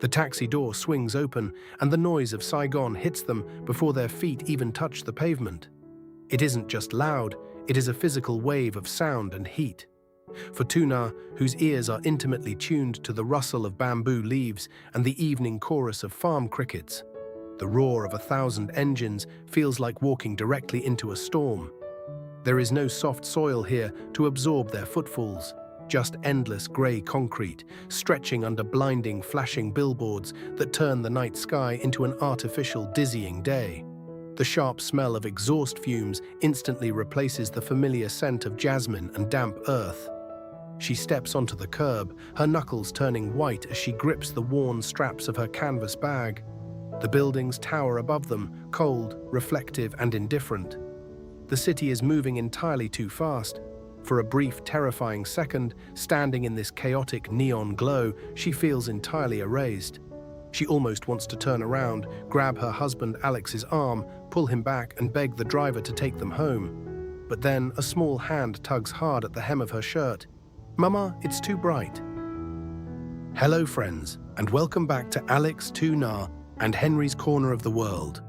The taxi door swings open, and the noise of Saigon hits them before their feet even touch the pavement. It isn't just loud, it is a physical wave of sound and heat. For Tu Na, whose ears are intimately tuned to the rustle of bamboo leaves and the evening chorus of farm crickets, the roar of 1,000 engines feels like walking directly into a storm. There is no soft soil here to absorb their footfalls, just endless grey concrete, stretching under blinding, flashing billboards that turn the night sky into an artificial, dizzying day. The sharp smell of exhaust fumes instantly replaces the familiar scent of jasmine and damp earth. She steps onto the curb, her knuckles turning white as she grips the worn straps of her canvas bag. The buildings tower above them, cold, reflective, and indifferent. The city is moving entirely too fast. For a brief, terrifying second, standing in this chaotic neon glow, she feels entirely erased. She almost wants to turn around, grab her husband Alex's arm, pull him back, and beg the driver to take them home. But then a small hand tugs hard at the hem of her shirt. "Mama, it's too bright." Hello friends, and welcome back to Alex, Tu Na, and Henry's Corner of the World.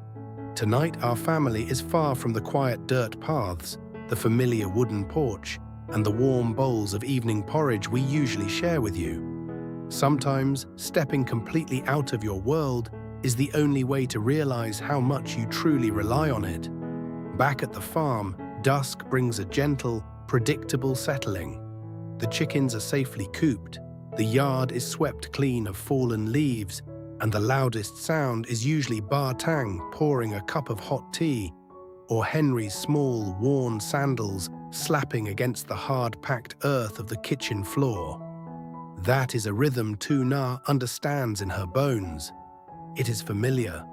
Tonight our family is far from the quiet dirt paths, the familiar wooden porch, and the warm bowls of evening porridge we usually share with you. Sometimes, stepping completely out of your world is the only way to realize how much you truly rely on it. Back at the farm, dusk brings a gentle, predictable settling. The chickens are safely cooped, the yard is swept clean of fallen leaves, and the loudest sound is usually Ba Tang pouring a cup of hot tea, or Henry's small, worn sandals slapping against the hard-packed earth of the kitchen floor. That is a rhythm Tu Na understands in her bones. It is familiar.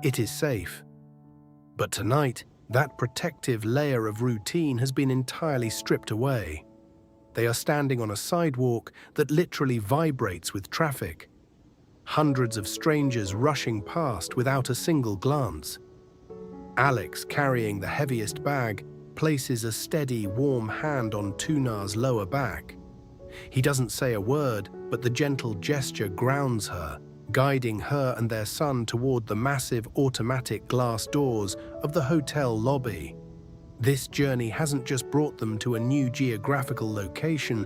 It is safe. But tonight, that protective layer of routine has been entirely stripped away. They are standing on a sidewalk that literally vibrates with traffic. Hundreds of strangers rushing past without a single glance. Alex, carrying the heaviest bag, places a steady, warm hand on Tu Na's lower back. He doesn't say a word, but the gentle gesture grounds her, guiding her and their son toward the massive automatic glass doors of the hotel lobby. This journey hasn't just brought them to a new geographical location,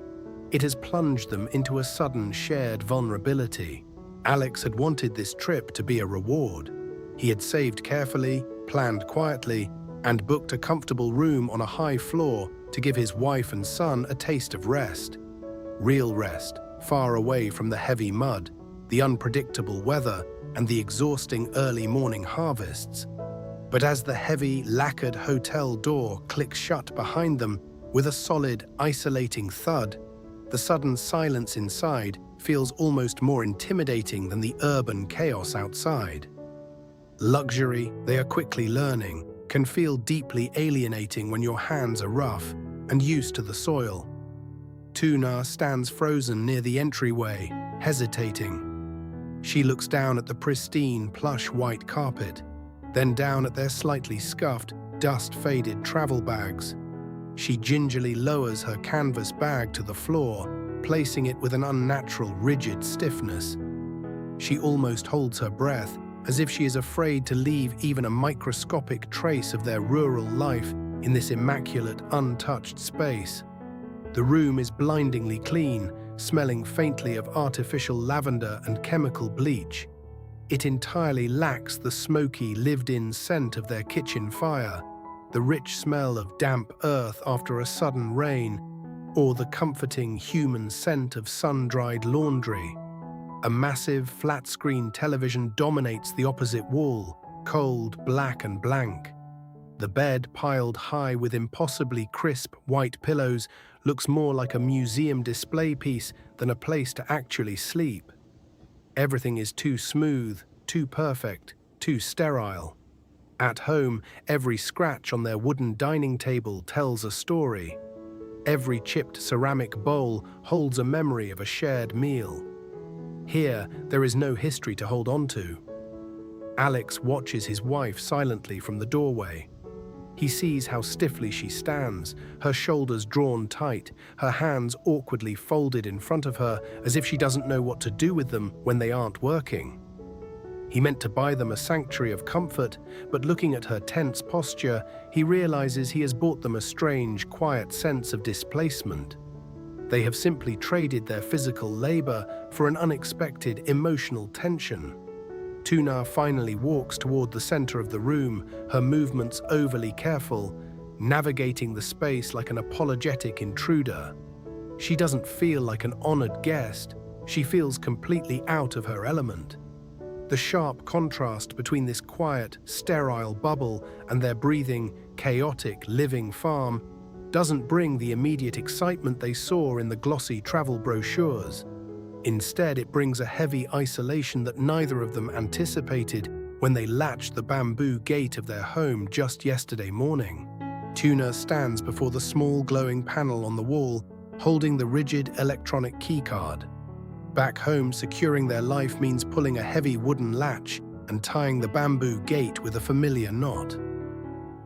it has plunged them into a sudden shared vulnerability. Alex had wanted this trip to be a reward. He had saved carefully, planned quietly, and booked a comfortable room on a high floor to give his wife and son a taste of rest. Real rest, far away from the heavy mud, the unpredictable weather, and the exhausting early morning harvests. But as the heavy, lacquered hotel door clicks shut behind them with a solid, isolating thud, the sudden silence inside feels almost more intimidating than the urban chaos outside. Luxury, they are quickly learning, can feel deeply alienating when your hands are rough and used to the soil. Tu Na stands frozen near the entryway, hesitating. She looks down at the pristine, plush white carpet, then down at their slightly scuffed, dust-faded travel bags. She gingerly lowers her canvas bag to the floor, placing it with an unnatural, rigid stiffness. She almost holds her breath, as if she is afraid to leave even a microscopic trace of their rural life in this immaculate, untouched space. The room is blindingly clean, smelling faintly of artificial lavender and chemical bleach. It entirely lacks the smoky, lived-in scent of their kitchen fire, the rich smell of damp earth after a sudden rain, or the comforting human scent of sun-dried laundry. A massive, flat-screen television dominates the opposite wall, cold, black and blank. The bed, piled high with impossibly crisp white pillows, looks more like a museum display piece than a place to actually sleep. Everything is too smooth, too perfect, too sterile. At home, every scratch on their wooden dining table tells a story. Every chipped ceramic bowl holds a memory of a shared meal. Here, there is no history to hold on to. Alex watches his wife silently from the doorway. He sees how stiffly she stands, her shoulders drawn tight, her hands awkwardly folded in front of her as if she doesn't know what to do with them when they aren't working. He meant to buy them a sanctuary of comfort, but looking at her tense posture, he realizes he has bought them a strange, quiet sense of displacement. They have simply traded their physical labor for an unexpected emotional tension. Tu Na finally walks toward the center of the room, her movements overly careful, navigating the space like an apologetic intruder. She doesn't feel like an honored guest, she feels completely out of her element. The sharp contrast between this quiet, sterile bubble and their breathing, chaotic, living farm doesn't bring the immediate excitement they saw in the glossy travel brochures. Instead, it brings a heavy isolation that neither of them anticipated when they latched the bamboo gate of their home just yesterday morning. Tu Na stands before the small glowing panel on the wall, holding the rigid electronic keycard. Back home, securing their life means pulling a heavy wooden latch and tying the bamboo gate with a familiar knot.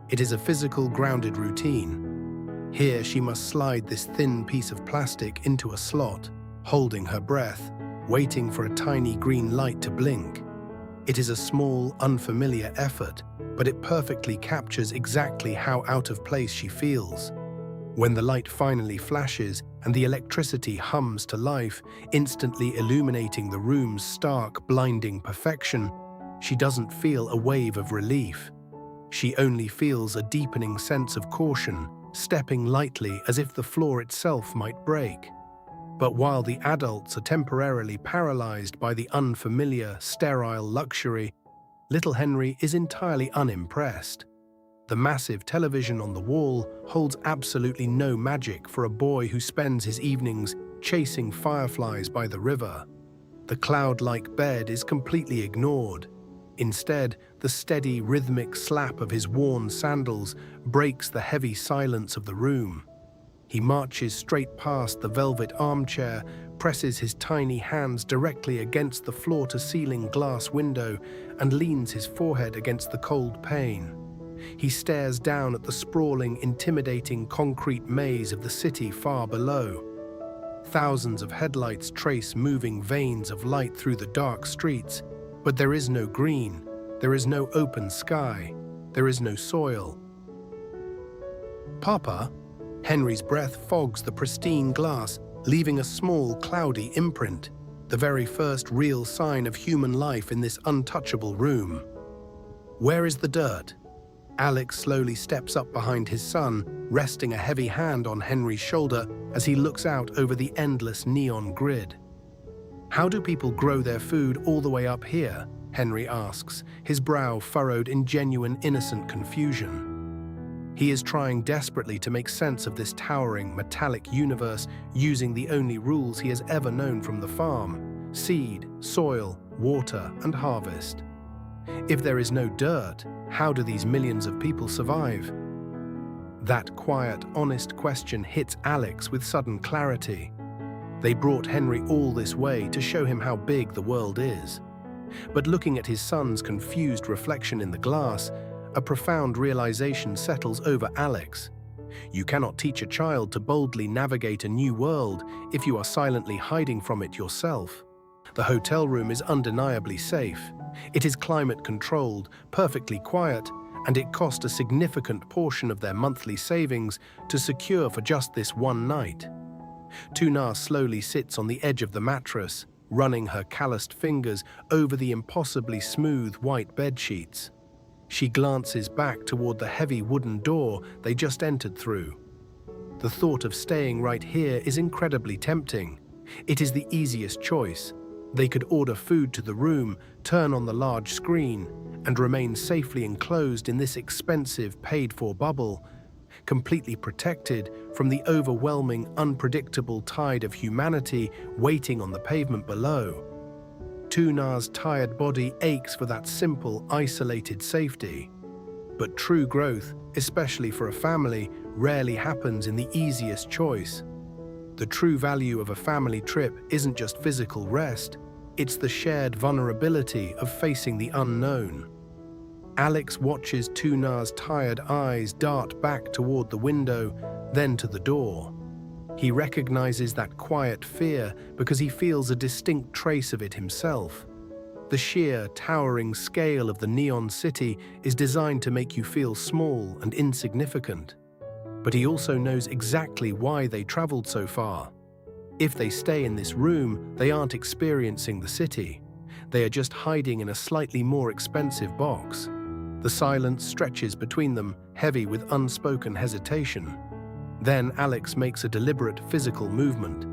It is a physical, grounded routine. Here, she must slide this thin piece of plastic into a slot, holding her breath, waiting for a tiny green light to blink. It is a small, unfamiliar effort, but it perfectly captures exactly how out of place she feels. When the light finally flashes and the electricity hums to life, instantly illuminating the room's stark, blinding perfection, she doesn't feel a wave of relief. She only feels a deepening sense of caution, stepping lightly as if the floor itself might break. But while the adults are temporarily paralyzed by the unfamiliar, sterile luxury, little Henry is entirely unimpressed. The massive television on the wall holds absolutely no magic for a boy who spends his evenings chasing fireflies by the river. The cloud-like bed is completely ignored. Instead, the steady, rhythmic slap of his worn sandals breaks the heavy silence of the room. He marches straight past the velvet armchair, presses his tiny hands directly against the floor-to-ceiling glass window, and leans his forehead against the cold pane. He stares down at the sprawling, intimidating concrete maze of the city far below. Thousands of headlights trace moving veins of light through the dark streets, but there is no green, there is no open sky, there is no soil. "Papa?" Henry's breath fogs the pristine glass, leaving a small, cloudy imprint, the very first real sign of human life in this untouchable room. "Where is the dirt?" Alex slowly steps up behind his son, resting a heavy hand on Henry's shoulder as he looks out over the endless neon grid. "How do people grow their food all the way up here?" Henry asks, his brow furrowed in genuine innocent confusion. He is trying desperately to make sense of this towering, metallic universe using the only rules he has ever known from the farm: seed, soil, water, and harvest. If there is no dirt, how do these millions of people survive? That quiet, honest question hits Alex with sudden clarity. They brought Henry all this way to show him how big the world is. But looking at his son's confused reflection in the glass, a profound realization settles over Alex. You cannot teach a child to boldly navigate a new world if you are silently hiding from it yourself. The hotel room is undeniably safe. It is climate-controlled, perfectly quiet, and it cost a significant portion of their monthly savings to secure for just this one night. Tu Na slowly sits on the edge of the mattress, running her calloused fingers over the impossibly smooth white bedsheets. She glances back toward the heavy wooden door they just entered through. The thought of staying right here is incredibly tempting. It is the easiest choice. They could order food to the room, turn on the large screen, and remain safely enclosed in this expensive, paid-for bubble, completely protected from the overwhelming, unpredictable tide of humanity waiting on the pavement below. Tu Na's tired body aches for that simple, isolated safety. But true growth, especially for a family, rarely happens in the easiest choice. The true value of a family trip isn't just physical rest, it's the shared vulnerability of facing the unknown. Alex watches Tu Na's tired eyes dart back toward the window, then to the door. He recognizes that quiet fear because he feels a distinct trace of it himself. The sheer, towering scale of the neon city is designed to make you feel small and insignificant. But he also knows exactly why they traveled so far. If they stay in this room, they aren't experiencing the city. They are just hiding in a slightly more expensive box. The silence stretches between them, heavy with unspoken hesitation. Then Alex makes a deliberate physical movement.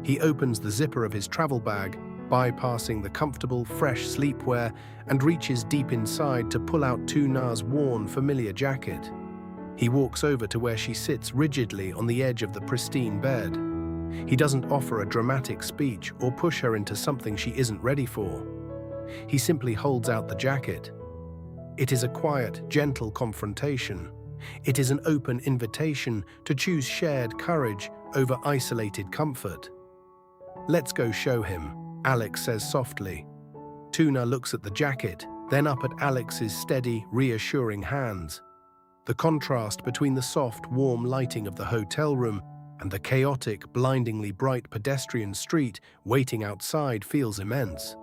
He opens the zipper of his travel bag, bypassing the comfortable, fresh sleepwear, and reaches deep inside to pull out Tu Na's worn, familiar jacket. He walks over to where she sits rigidly on the edge of the pristine bed. He doesn't offer a dramatic speech or push her into something she isn't ready for. He simply holds out the jacket. It is a quiet, gentle confrontation. It is an open invitation to choose shared courage over isolated comfort. "Let's go show him," Alex says softly. Tu Na looks at the jacket, then up at Alex's steady, reassuring hands. The contrast between the soft, warm lighting of the hotel room and the chaotic, blindingly bright pedestrian street waiting outside feels immense.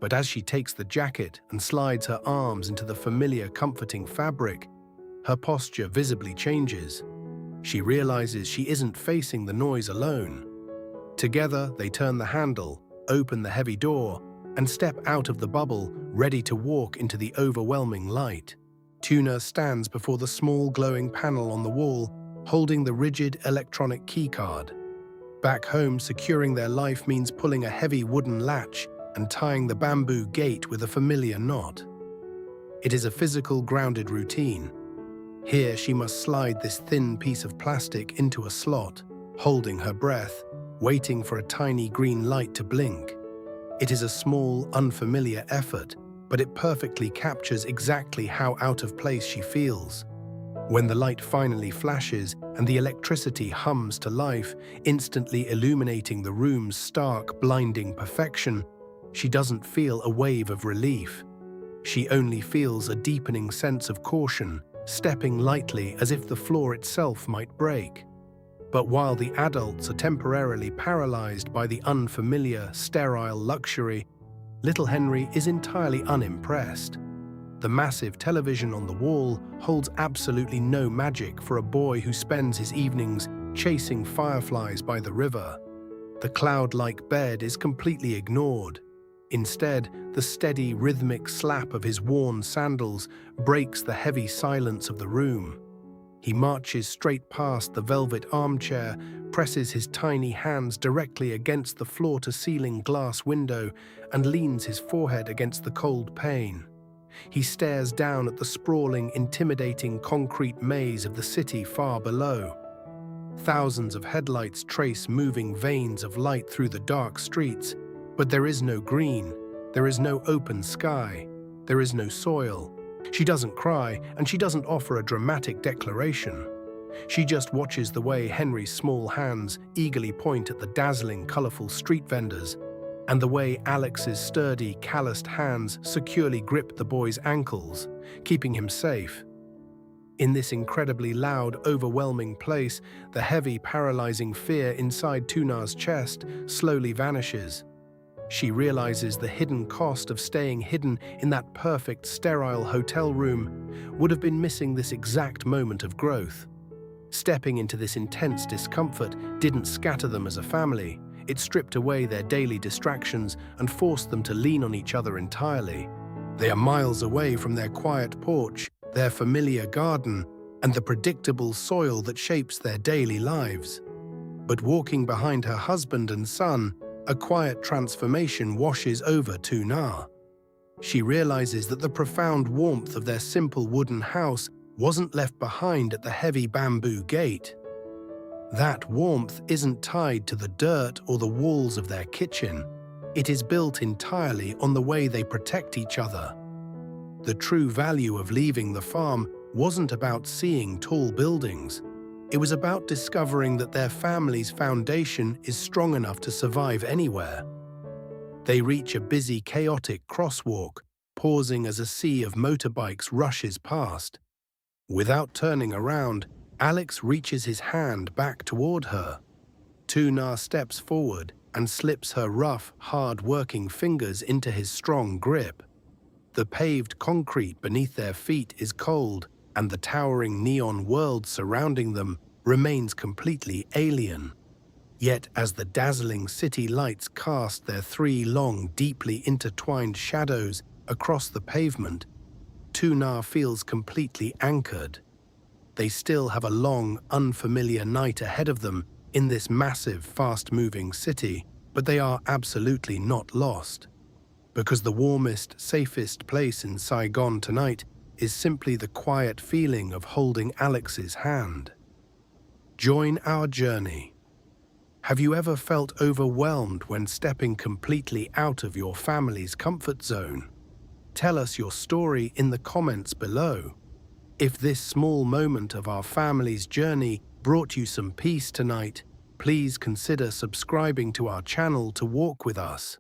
But as she takes the jacket and slides her arms into the familiar, comforting fabric, her posture visibly changes. She realizes she isn't facing the noise alone. Together, they turn the handle, open the heavy door, and step out of the bubble, ready to walk into the overwhelming light. Tu Na stands before the small glowing panel on the wall, holding the rigid electronic keycard. Back home, securing their life means pulling a heavy wooden latch and tying the bamboo gate with a familiar knot. It is a physical, grounded routine. Here, she must slide this thin piece of plastic into a slot, holding her breath, waiting for a tiny green light to blink. It is a small, unfamiliar effort, but it perfectly captures exactly how out of place she feels. When the light finally flashes and the electricity hums to life, instantly illuminating the room's stark, blinding perfection, she doesn't feel a wave of relief. She only feels a deepening sense of caution, stepping lightly as if the floor itself might break. But while the adults are temporarily paralyzed by the unfamiliar, sterile luxury, little Henry is entirely unimpressed. The massive television on the wall holds absolutely no magic for a boy who spends his evenings chasing fireflies by the river. The cloud-like bed is completely ignored. Instead, the steady, rhythmic slap of his worn sandals breaks the heavy silence of the room. He marches straight past the velvet armchair, presses his tiny hands directly against the floor-to-ceiling glass window, and leans his forehead against the cold pane. He stares down at the sprawling, intimidating concrete maze of the city far below. Thousands of headlights trace moving veins of light through the dark streets, but there is no green, there is no open sky, there is no soil. She doesn't cry, and she doesn't offer a dramatic declaration. She just watches the way Henry's small hands eagerly point at the dazzling, colorful street vendors, and the way Alex's sturdy, calloused hands securely grip the boy's ankles, keeping him safe. In this incredibly loud, overwhelming place, the heavy, paralyzing fear inside Tu Na's chest slowly vanishes. She realizes the hidden cost of staying hidden in that perfect, sterile hotel room would have been missing this exact moment of growth. Stepping into this intense discomfort didn't scatter them as a family. It stripped away their daily distractions and forced them to lean on each other entirely. They are miles away from their quiet porch, their familiar garden, and the predictable soil that shapes their daily lives. But walking behind her husband and son, a quiet transformation washes over Tu Na. She realizes that the profound warmth of their simple wooden house wasn't left behind at the heavy bamboo gate. That warmth isn't tied to the dirt or the walls of their kitchen. It is built entirely on the way they protect each other. The true value of leaving the farm wasn't about seeing tall buildings. It was about discovering that their family's foundation is strong enough to survive anywhere. They reach a busy, chaotic crosswalk, pausing as a sea of motorbikes rushes past. Without turning around, Alex reaches his hand back toward her. Tu Na steps forward and slips her rough, hard-working fingers into his strong grip. The paved concrete beneath their feet is cold, and the towering neon world surrounding them remains completely alien. Yet as the dazzling city lights cast their three long, deeply intertwined shadows across the pavement, Tu Na feels completely anchored. They still have a long, unfamiliar night ahead of them in this massive, fast-moving city, but they are absolutely not lost. Because the warmest, safest place in Saigon tonight is simply the quiet feeling of holding Alex's hand. Join our journey. Have you ever felt overwhelmed when stepping completely out of your family's comfort zone? Tell us your story in the comments below. If this small moment of our family's journey brought you some peace tonight, please consider subscribing to our channel to walk with us.